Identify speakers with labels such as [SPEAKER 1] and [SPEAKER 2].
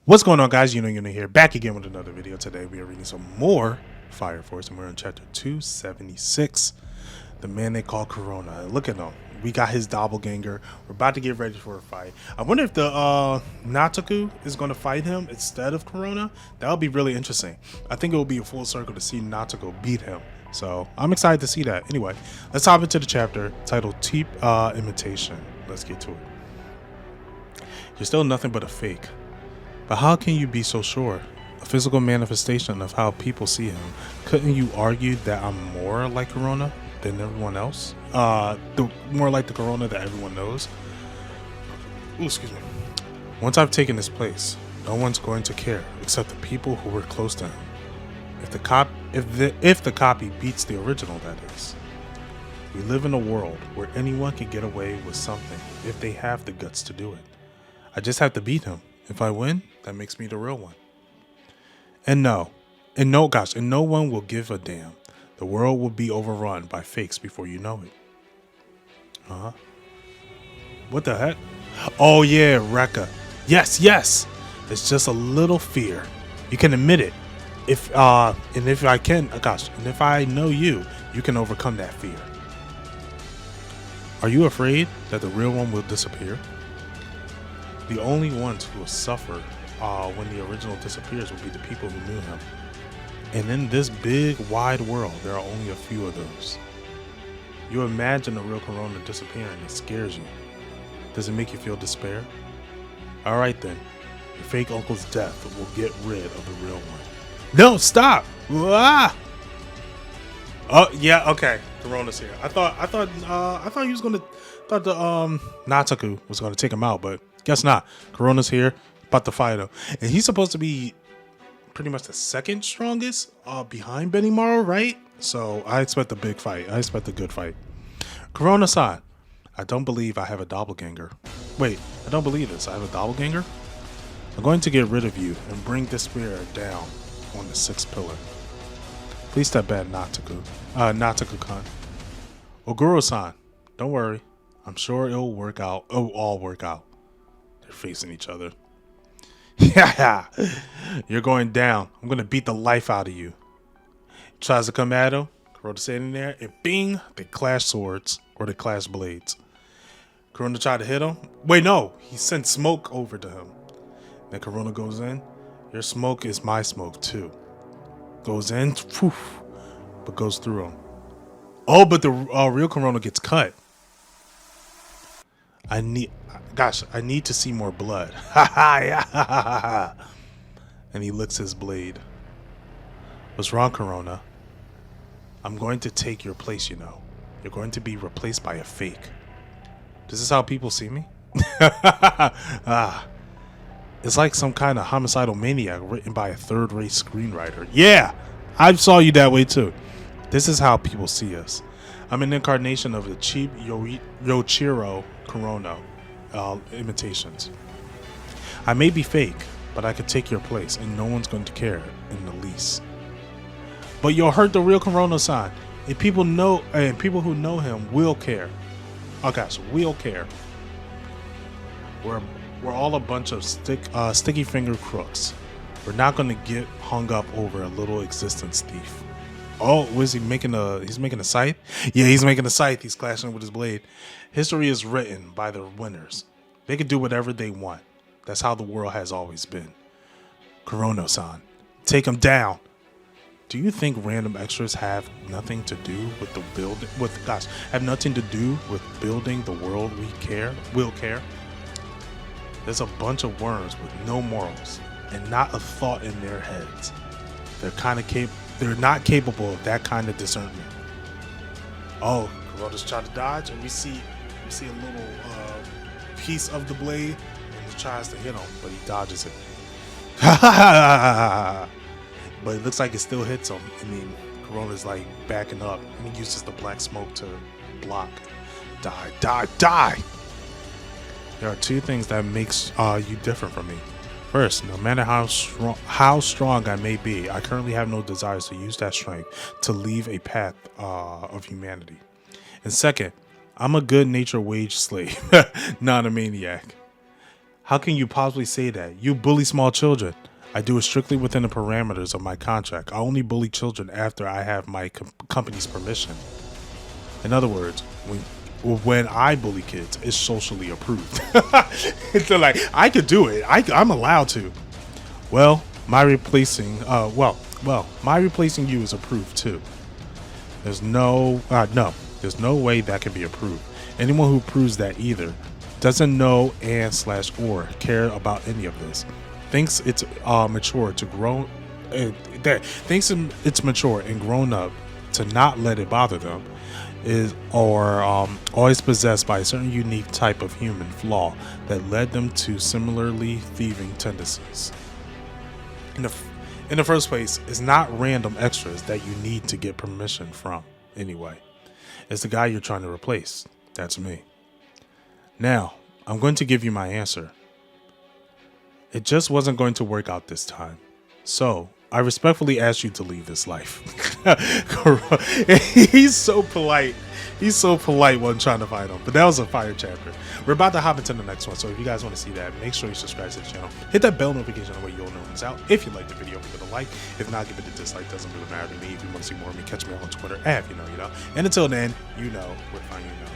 [SPEAKER 1] What's going on, guys? Ifyouknowyuno here, back again with another video. Today we are reading some more Fire Force, and we're in chapter 276, the man they call Corona. Look at him. We got his doppelganger. We're about to get ready for a fight. I wonder if the Nataku is going to fight him instead of Corona. That would be really interesting. I think it will be a full circle to see Nataku beat him. So I'm excited to see that. Anyway, let's hop into the chapter titled IMITATION. Let's get to it. You're still nothing but a fake. But how can you be so sure? A physical manifestation of how people see him. Couldn't you argue that I'm more like Corona than everyone else? More like the Corona that everyone knows? Ooh, excuse me. Once I've taken his place, no one's going to care except the people who were close to him. If the copy beats the original, that is. We live in a world where anyone can get away with something if they have the guts to do it. I just have to beat him. If I win, that makes me the real one. And no one will give a damn. The world will be overrun by fakes before you know it. What the heck? Oh yeah, Rekka. Yes. It's just a little fear. You can admit it. If I know you can overcome that fear. Are you afraid that the real one will disappear? The only ones who will suffer when the original disappears will be the people who knew him. And in this big, wide world, there are only a few of those. You imagine the real Corona disappearing, it scares you. Does it make you feel despair? Alright then, your fake uncle's death will get rid of the real one. No, stop! Ah! Oh yeah, okay. Corona's here. I thought he was gonna the Nataku was gonna take him out, but guess not. Corona's here, about to fight him. And he's supposed to be pretty much the second strongest behind Benimaru, right? So I expect a big fight. I expect a good fight. Corona-san, I don't believe I have a doppelganger. Wait, I don't believe this. I have a doppelganger? I'm going to get rid of you and bring this spirit down on the sixth pillar. Please step back, Nataku-kan. Oguro-san, don't worry. I'm sure it'll work out. It'll all work out. They're facing each other. Yeah, you're going down. I'm going to beat the life out of you. He tries to come at him. Corona standing there, and bing, they clash swords, or they clash blades. Corona tried to hit him. Wait, no, he sent smoke over to him. Then Corona goes in. Your smoke is my smoke too. Goes in, poof, but goes through him. Oh, but the real Corona gets cut. I need to see more blood. And he licks his blade. What's wrong, Corona? I'm going to take your place, you know. You're going to be replaced by a fake. This is how people see me? It's like some kind of homicidal maniac written by a third-rate screenwriter. Yeah, I saw you that way too. This is how people see us. I'm an incarnation of the cheap Yoichiro Corona imitations. I may be fake, but I could take your place, and no one's going to care in the least. But you'll hurt the real Corona-san, and people who know him will care. Oh gosh, will care. We're all a bunch of sticky finger crooks. We're not going to get hung up over a little existence thief. Oh, was he making he's making a scythe? Yeah, he's making a scythe. He's clashing with his blade. History is written by the winners. They can do whatever they want. That's how the world has always been. Corona-san, take him down. Do you think random extras have nothing to do with the building the world will care? There's a bunch of worms with no morals and not a thought in their heads. They're not capable of that kind of discernment. Oh, Corona's trying to dodge, and we see a little piece of the blade, and he tries to hit him, but he dodges it. But it looks like it still hits him. I mean, Corona's like backing up, and he uses the black smoke to block. Die! There are two things that makes you different from me. First, no matter how strong I may be, I currently have no desires to use that strength to leave a path of humanity. And second, I'm a good-natured wage slave, not a maniac. How can you possibly say that? You bully small children. I do it strictly within the parameters of my contract. I only bully children after I have my company's permission. In other words, when I bully kids, it's socially approved. They're like, I could do it. I'm allowed to. Well, my replacing you is approved too. There's no way that can be approved. Anyone who proves that either doesn't know and/or care about any of this, thinks it's mature to grow, thinks it's mature and grown up to not let it bother them, is always possessed by a certain unique type of human flaw that led them to similarly thieving tendencies. In the first place, it's not random extras that you need to get permission from anyway. It's the guy you're trying to replace. That's me. Now, I'm going to give you my answer. It just wasn't going to work out this time. So, I respectfully ask you to leave this life. He's so polite. He's so polite when trying to fight him. But that was a fire chapter. We're about to hop into the next one. So if you guys want to see that, make sure you subscribe to the channel. Hit that bell notification that way you'll know when it's out. If you like the video, give it a like. If not, give it a dislike. Doesn't really matter to me. If you want to see more of me, catch me on Twitter. If you know, you know. And until then, you know where to find you know.